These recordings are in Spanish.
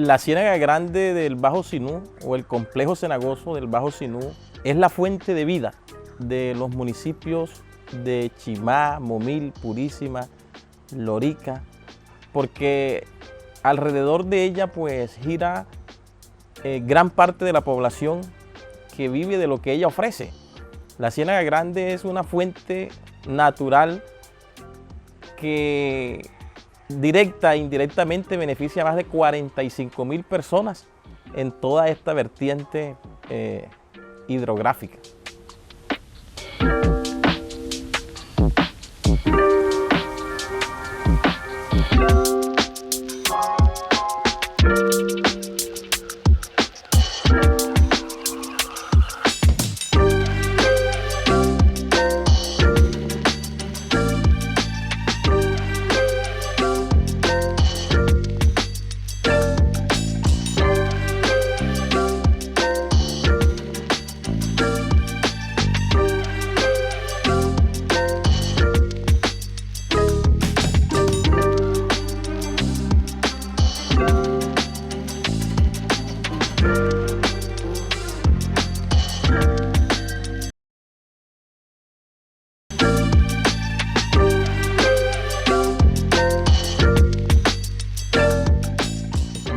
La Ciénaga Grande del Bajo Sinú o el complejo cenagoso del Bajo Sinú es la fuente de vida de los municipios de Chimá, Momil, Purísima, Lorica, porque alrededor de ella pues gira gran parte de la población que vive de lo que ella ofrece. La Ciénaga Grande es una fuente natural que directa e indirectamente beneficia a más de 45,000 personas en toda esta vertiente hidrográfica.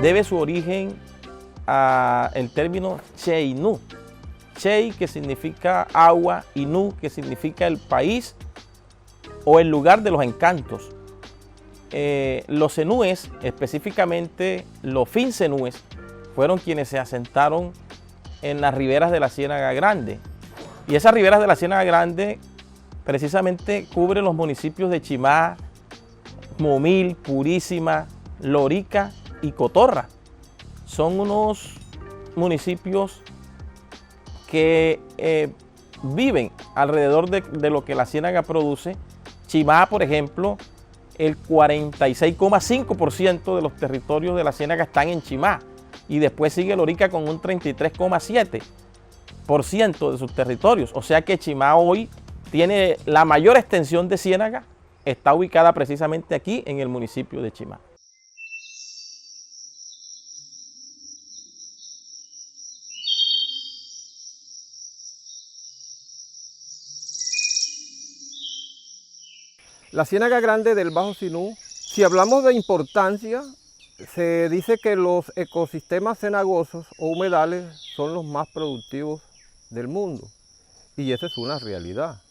Debe su origen al término Cheinú. Chei, que significa agua, y Nu, que significa el país o el lugar de los encantos. Los zenúes, específicamente los fincenúes, fueron quienes se asentaron en las riberas de la Ciénaga Grande. Y esas riberas de la Ciénaga Grande precisamente cubren los municipios de Chimá, Momil, Purísima, Lorica y Cotorra. Son unos municipios que viven alrededor de lo que la ciénaga produce. Chimá, por ejemplo, el 46,5% de los territorios de la ciénaga están en Chimá, y después sigue Lorica con un 33,7% de sus territorios. O sea que Chimá hoy tiene la mayor extensión de ciénaga, está ubicada precisamente aquí en el municipio de Chimá. La Ciénaga Grande del Bajo Sinú, si hablamos de importancia, se dice que los ecosistemas cenagosos o humedales son los más productivos del mundo. Y esa es una realidad.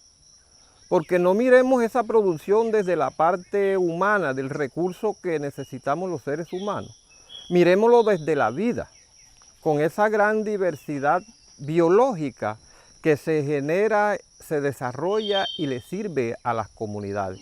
Porque no miremos esa producción desde la parte humana, del recurso que necesitamos los seres humanos. Miremoslo desde la vida, con esa gran diversidad biológica que se genera, se desarrolla y le sirve a las comunidades.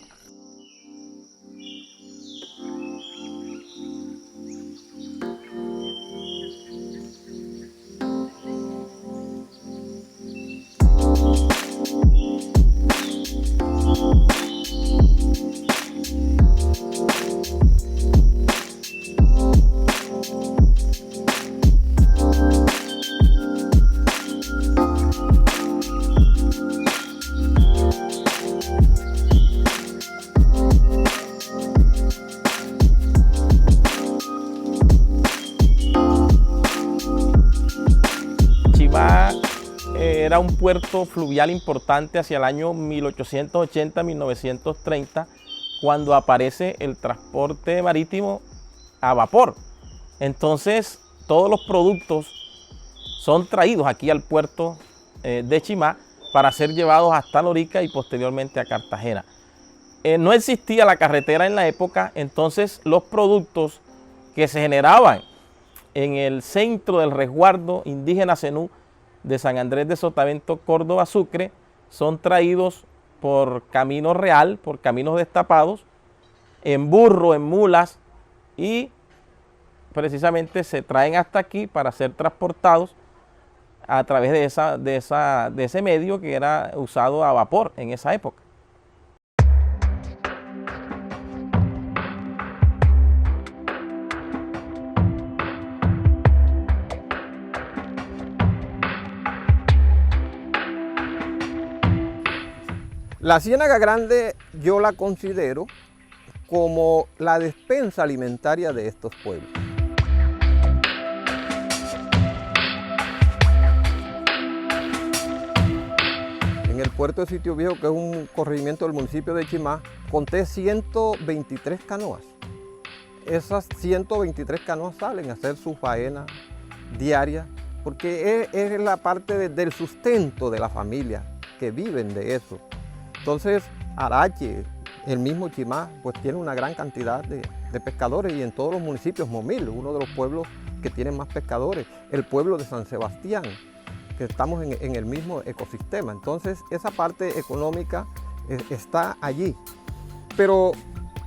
Era un puerto fluvial importante hacia el año 1880-1930, cuando aparece el transporte marítimo a vapor. Entonces, todos los productos son traídos aquí al puerto de Chimá para ser llevados hasta Lorica y posteriormente a Cartagena. No existía la carretera en la época, entonces los productos que se generaban en el centro del resguardo indígena Zenú de San Andrés de Sotavento, Córdoba, Sucre, son traídos por camino real, por caminos destapados, en burro, en mulas, y precisamente se traen hasta aquí para ser transportados a través de ese medio que era usado a vapor en esa época. La Ciénaga Grande yo la considero como la despensa alimentaria de estos pueblos. en el puerto de Sitio Viejo, que es un corregimiento del municipio de Chimá, conté 123 canoas. Esas 123 canoas salen a hacer su faena diaria, porque es la parte del sustento de la familia, que viven de eso. Entonces, Arache, el mismo Chimá, pues tiene una gran cantidad de pescadores, y en todos los municipios, Momil, uno de los pueblos que tienen más pescadores, el pueblo de San Sebastián, que estamos en el mismo ecosistema. Entonces, esa parte económica está allí. Pero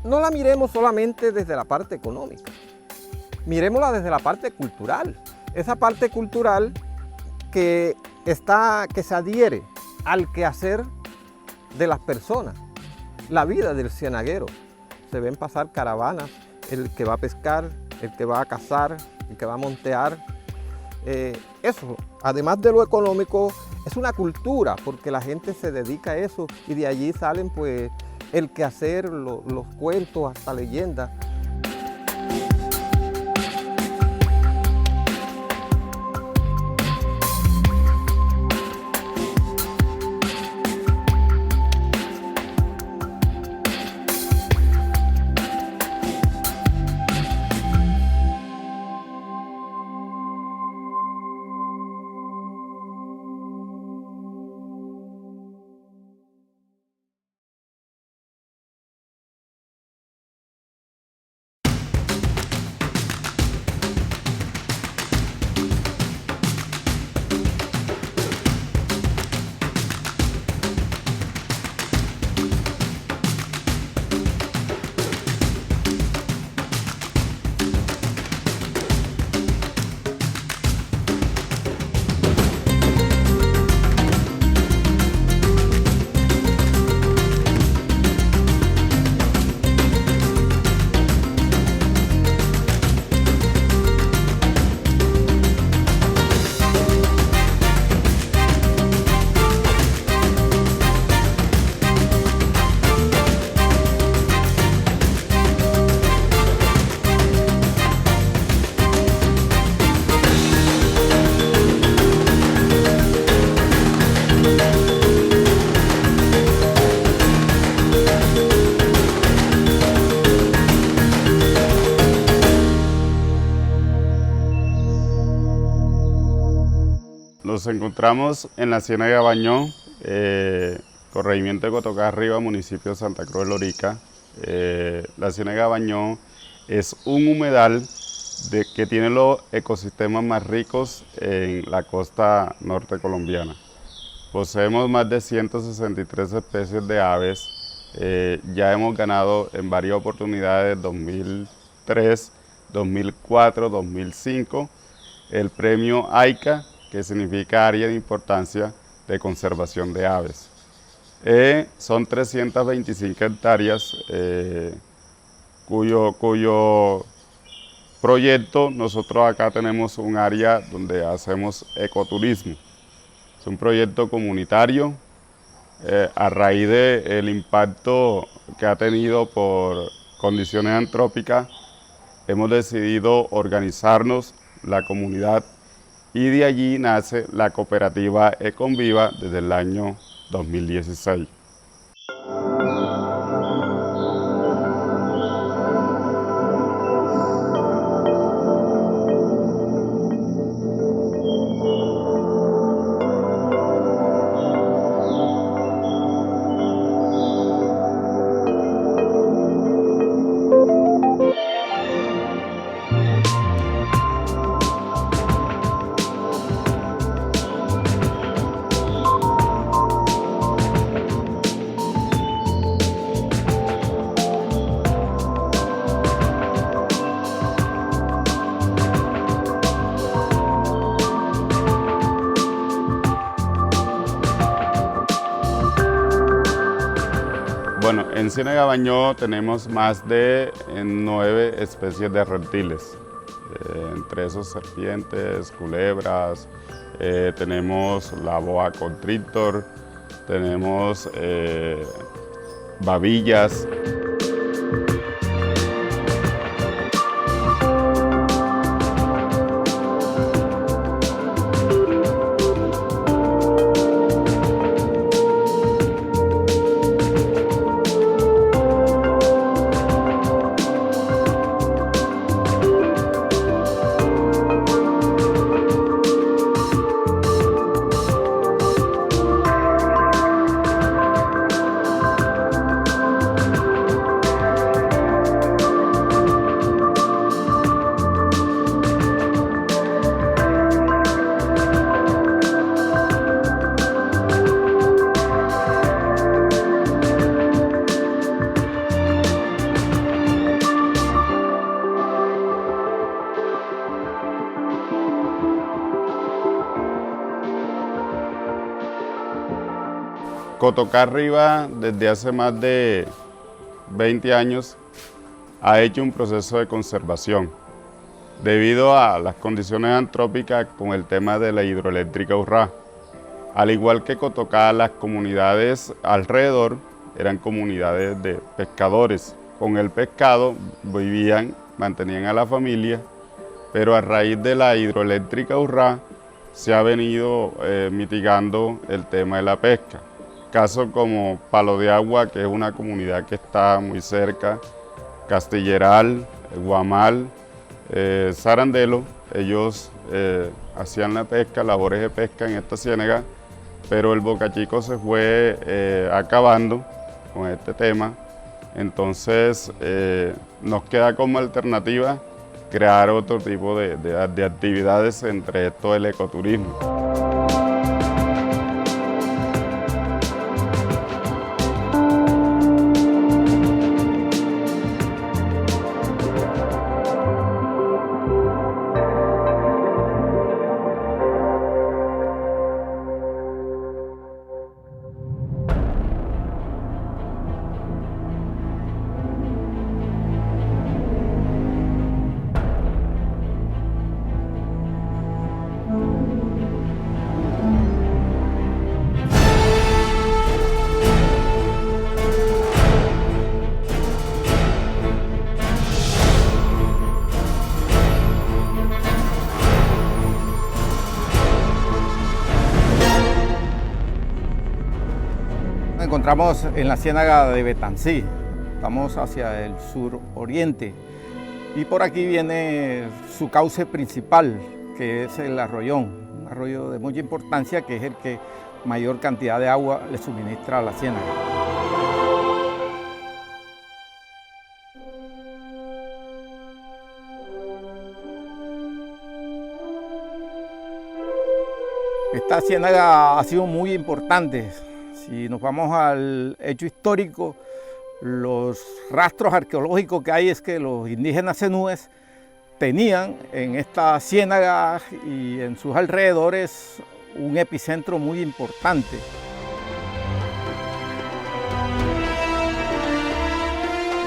no la miremos solamente desde la parte económica, miremosla desde la parte cultural. Esa parte cultural que se adhiere al quehacer de las personas, la vida del cienaguero. Se ven pasar caravanas, el que va a pescar, el que va a cazar, el que va a montear. Eso, además de lo económico, es una cultura, porque la gente se dedica a eso, y de allí salen pues el quehacer, los cuentos, hasta leyendas. Nos encontramos en la Ciénaga Bañón, corregimiento de Cotocá Arriba, municipio de Santa Cruz de Lorica. La Ciénaga Bañón es un humedal que tiene los ecosistemas más ricos en la costa norte colombiana. Poseemos más de 163 especies de aves. Ya hemos ganado en varias oportunidades, 2003, 2004, 2005, el premio AICA, que significa Área de Importancia de Conservación de Aves. Son 325 hectáreas cuyo proyecto, nosotros acá tenemos un área donde hacemos ecoturismo. Es un proyecto comunitario a raíz del impacto que ha tenido por condiciones antrópicas. Hemos decidido organizarnos, la comunidad, y de allí nace la cooperativa Econviva desde el año 2016. Bueno, en Ciénaga Bañón tenemos más de 9 especies de reptiles, entre esos serpientes, culebras, tenemos la boa constrictor, tenemos babillas. Cotocá Arriba, desde hace más de 20 años, ha hecho un proceso de conservación debido a las condiciones antrópicas con el tema de la hidroeléctrica Urrá. Al igual que Cotocá, las comunidades alrededor eran comunidades de pescadores. Con el pescado vivían, mantenían a la familia, pero a raíz de la hidroeléctrica Urrá se ha venido mitigando el tema de la pesca. Casos como Palo de Agua, que es una comunidad que está muy cerca, Castilleral, Guamal, Sarandelo, ellos hacían la pesca, labores de pesca en esta ciénaga, pero el Boca Chico se fue acabando con este tema. Entonces nos queda como alternativa crear otro tipo de actividades, entre esto el ecoturismo. Nos encontramos en la ciénaga de Betancí, estamos hacia el suroriente y por aquí viene su cauce principal, que es el Arroyón, un arroyo de mucha importancia que es el que mayor cantidad de agua le suministra a la ciénaga. Esta ciénaga ha sido muy importante. Si nos vamos al hecho histórico, los rastros arqueológicos que hay es que los indígenas zenúes tenían en esta ciénaga y en sus alrededores un epicentro muy importante.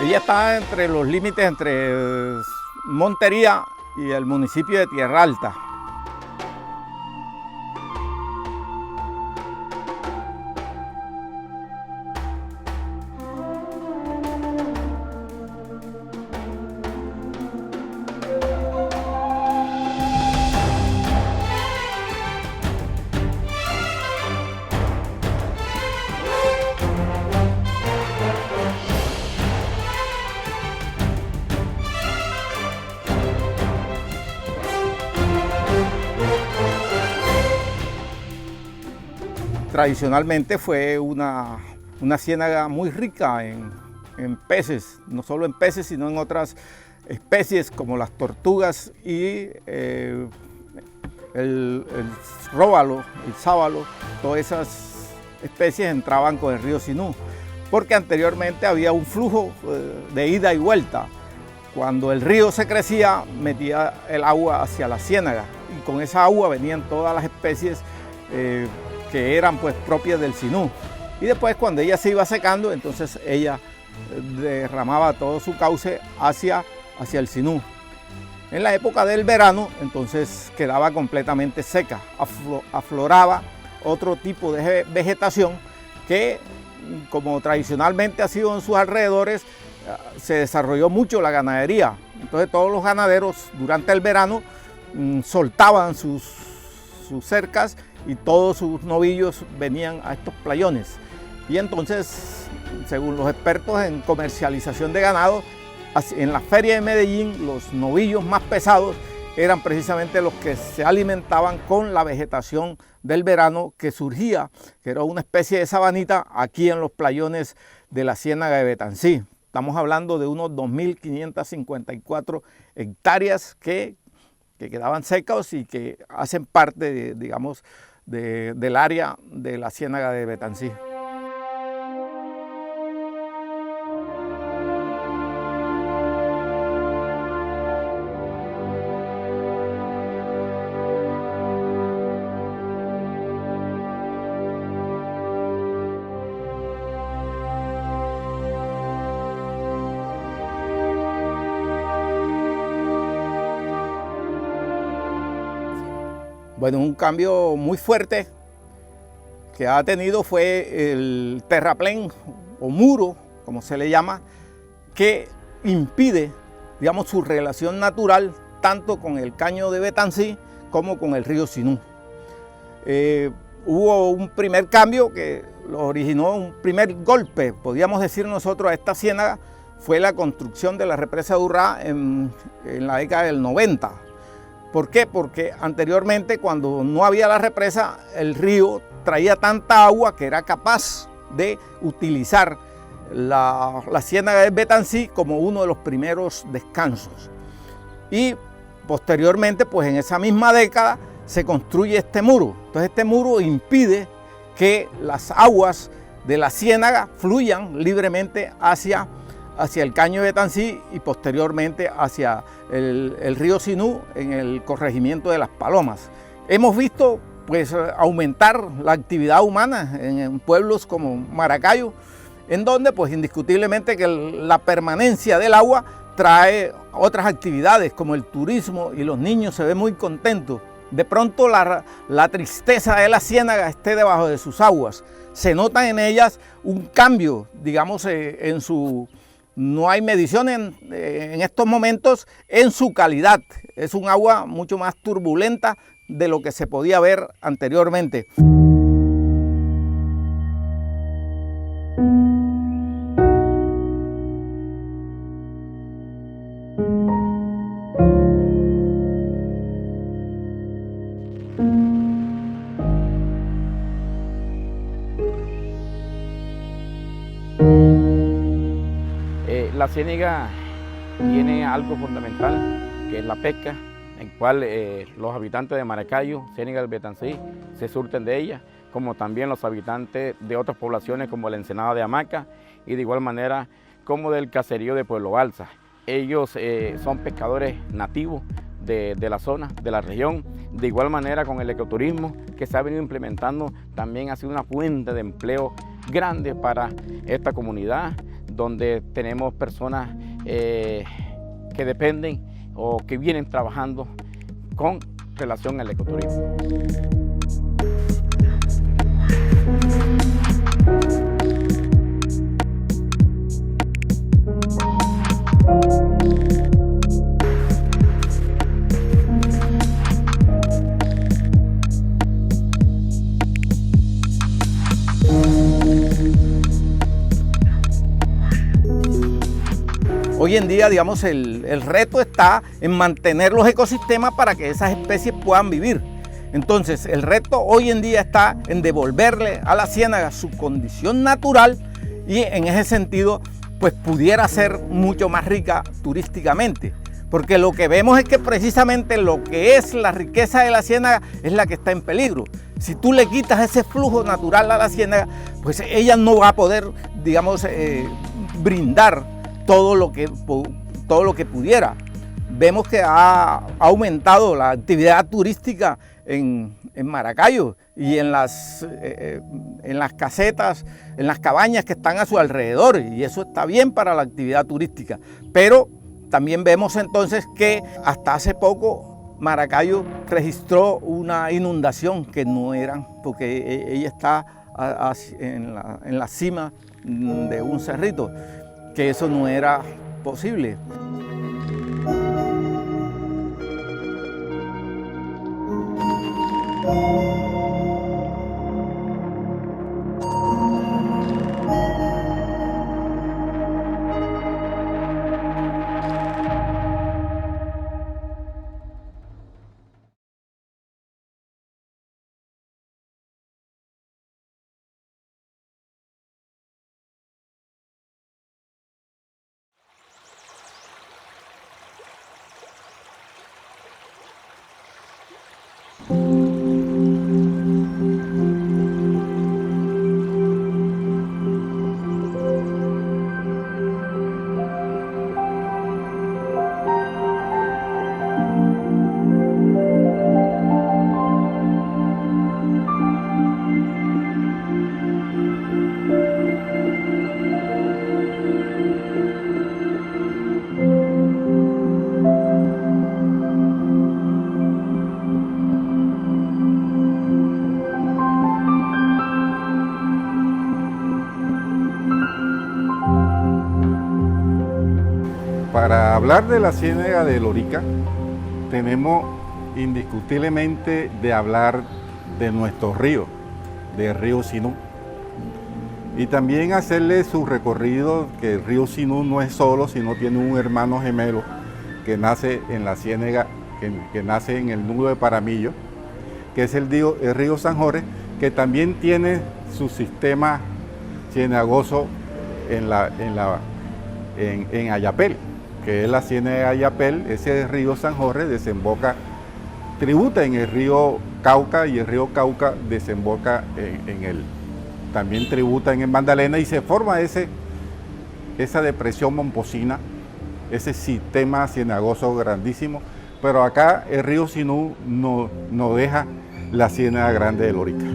Ella está entre los límites entre Montería y el municipio de Tierra Alta. Tradicionalmente fue una ciénaga muy rica en peces, no solo en peces, sino en otras especies como las tortugas y el róbalo, el sábalo. Todas esas especies entraban con el río Sinú, porque anteriormente había un flujo de ida y vuelta. Cuando el río se crecía, metía el agua hacia la ciénaga y con esa agua venían todas las especies que eran pues propias del Sinú. Y después cuando ella se iba secando, entonces ella derramaba todo su cauce hacia el Sinú. En la época del verano, entonces quedaba completamente seca, afloraba otro tipo de vegetación que, como tradicionalmente ha sido en sus alrededores, se desarrolló mucho la ganadería. Entonces todos los ganaderos durante el verano soltaban sus cercas y todos sus novillos venían a estos playones. Y entonces, según los expertos en comercialización de ganado, en la feria de Medellín los novillos más pesados eran precisamente los que se alimentaban con la vegetación del verano que surgía, que era una especie de sabanita aquí en los playones de la ciénaga de Betancí. Estamos hablando de unos 2.554 hectáreas que quedaban secos y que hacen parte, digamos, del área de la ciénaga de Betancí. Bueno, un cambio muy fuerte que ha tenido fue el terraplén o muro, como se le llama, que impide, digamos, su relación natural tanto con el caño de Betancí como con el río Sinú. Hubo un primer cambio que lo originó, un primer golpe, podríamos decir nosotros, a esta ciénaga, fue la construcción de la represa de Urrá en la década del 90. ¿Por qué? Porque anteriormente, cuando no había la represa, el río traía tanta agua que era capaz de utilizar la ciénaga de Betancí como uno de los primeros descansos. Y posteriormente, pues en esa misma década, se construye este muro. Entonces este muro impide que las aguas de la ciénaga fluyan libremente hacia el caño de Betancí y posteriormente hacia el río Sinú en el corregimiento de Las Palomas. Hemos visto pues aumentar la actividad humana en pueblos como Maracayo, en donde pues indiscutiblemente que la permanencia del agua trae otras actividades como el turismo y los niños se ven muy contentos. De pronto la tristeza de la ciénaga esté debajo de sus aguas. Se nota en ellas un cambio, digamos, no hay medición en estos momentos en su calidad. Es un agua mucho más turbulenta de lo que se podía ver anteriormente. La ciénaga tiene algo fundamental, que es la pesca, en cual los habitantes de Maracayo, ciénaga del Betancí, se surten de ella, como también los habitantes de otras poblaciones como la Ensenada de Hamaca y de igual manera como del caserío de Pueblo Balsa. Ellos son pescadores nativos de la zona, de la región, de igual manera con el ecoturismo que se ha venido implementando, también ha sido una fuente de empleo grande para esta comunidad, donde tenemos personas que dependen o que vienen trabajando con relación al ecoturismo. Hoy en día, digamos, el reto está en mantener los ecosistemas para que esas especies puedan vivir. Entonces, el reto hoy en día está en devolverle a la ciénaga su condición natural y en ese sentido, pues pudiera ser mucho más rica turísticamente. Porque lo que vemos es que precisamente lo que es la riqueza de la ciénaga es la que está en peligro. Si tú le quitas ese flujo natural a la ciénaga, pues ella no va a poder, digamos, brindar todo lo que pudiera. Vemos que ha aumentado la actividad turística en Maracayo y en las casetas, en las cabañas que están a su alrededor, y eso está bien para la actividad turística. Pero también vemos entonces que hasta hace poco Maracayo registró una inundación que no era, porque ella está en la cima de un cerrito, que eso no era posible. Para hablar de la Ciénaga de Lorica, tenemos indiscutiblemente de hablar de nuestro río, del río Sinú. Y también hacerle su recorrido, que el río Sinú no es solo, sino tiene un hermano gemelo que nace en la Ciénaga, que nace en el nudo de Paramillo, que es el río San Jorge, que también tiene su sistema cienagoso en Ayapel, que es la Ciénaga de Ayapel. Ese río San Jorge tributa en el río Cauca, y el río Cauca desemboca también tributa en el Magdalena, y se forma esa depresión momposina, ese sistema cienagoso grandísimo. Pero acá el río Sinú no deja la Ciénaga Grande de Lorica.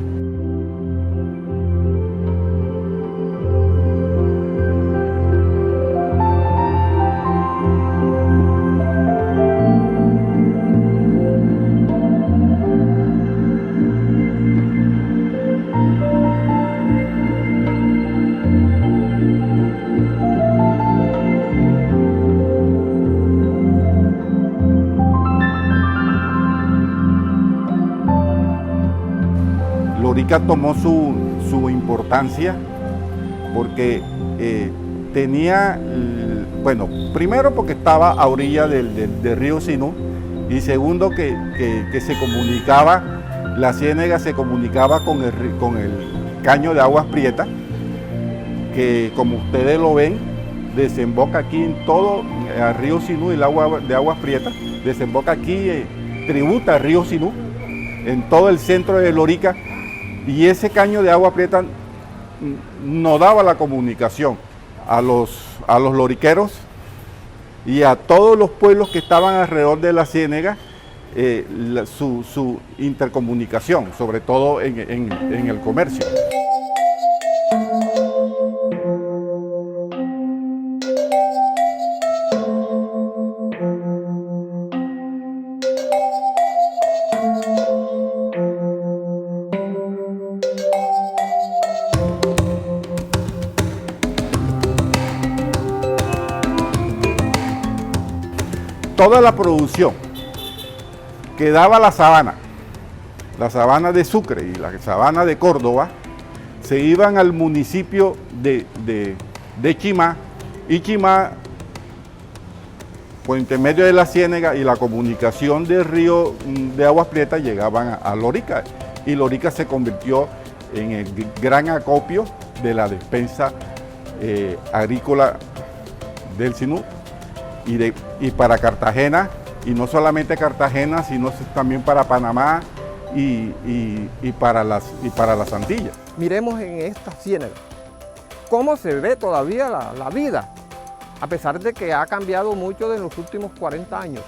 Lorica tomó su importancia porque tenía, bueno, primero porque estaba a orilla del río Sinú, y segundo que se comunicaba, la ciénaga se comunicaba con el caño de Aguas Prietas, que como ustedes lo ven, desemboca aquí en todo el río Sinú, y el agua de Aguas Prietas desemboca aquí, tributa al río Sinú, en todo el centro de Lorica. Y ese caño de Agua Prieta nos daba la comunicación a los loriqueros y a todos los pueblos que estaban alrededor de la ciénaga, su intercomunicación, sobre todo en el comercio. Toda la producción que daba la sabana de Sucre y la sabana de Córdoba, se iban al municipio de Chimá, y Chimá, por intermedio de la ciénaga y la comunicación del río de Aguas Prietas, llegaban a Lorica, y Lorica se convirtió en el gran acopio de la despensa agrícola del Sinú. Y para Cartagena, y no solamente Cartagena, sino también para Panamá y para las Antillas. Miremos en esta ciénaga cómo se ve todavía la vida, a pesar de que ha cambiado mucho en los últimos 40 años,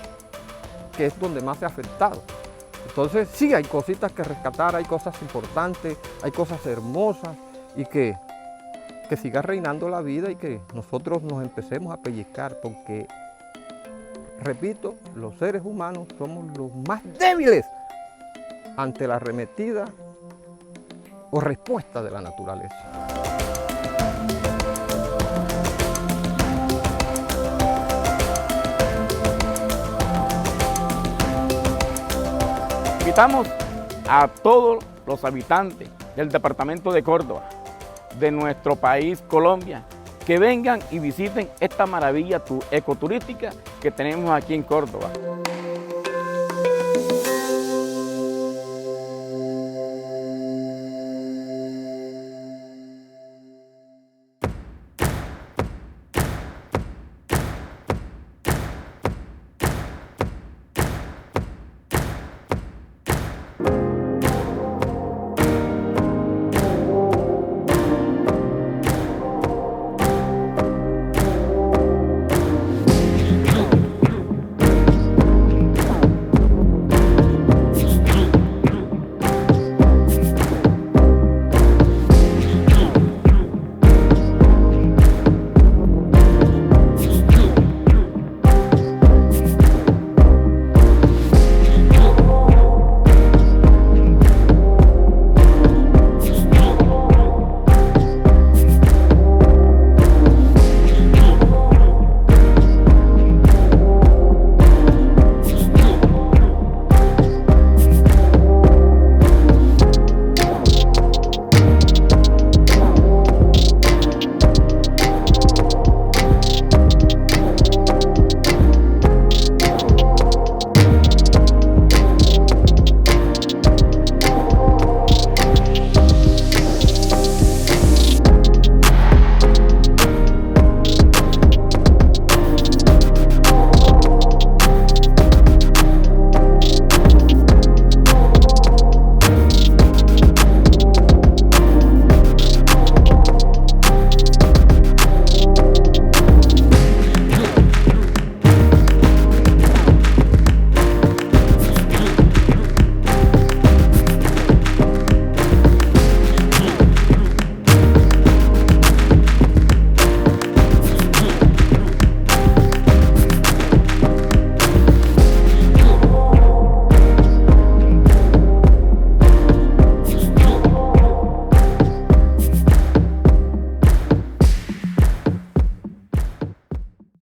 que es donde más se ha afectado. Entonces sí, hay cositas que rescatar, hay cosas importantes, hay cosas hermosas, y que siga reinando la vida y que nosotros nos empecemos a pellizcar, porque, repito, los seres humanos somos los más débiles ante la arremetida o respuesta de la naturaleza. Invitamos a todos los habitantes del departamento de Córdoba, de nuestro país Colombia, que vengan y visiten esta maravilla ecoturística que tenemos aquí en Córdoba.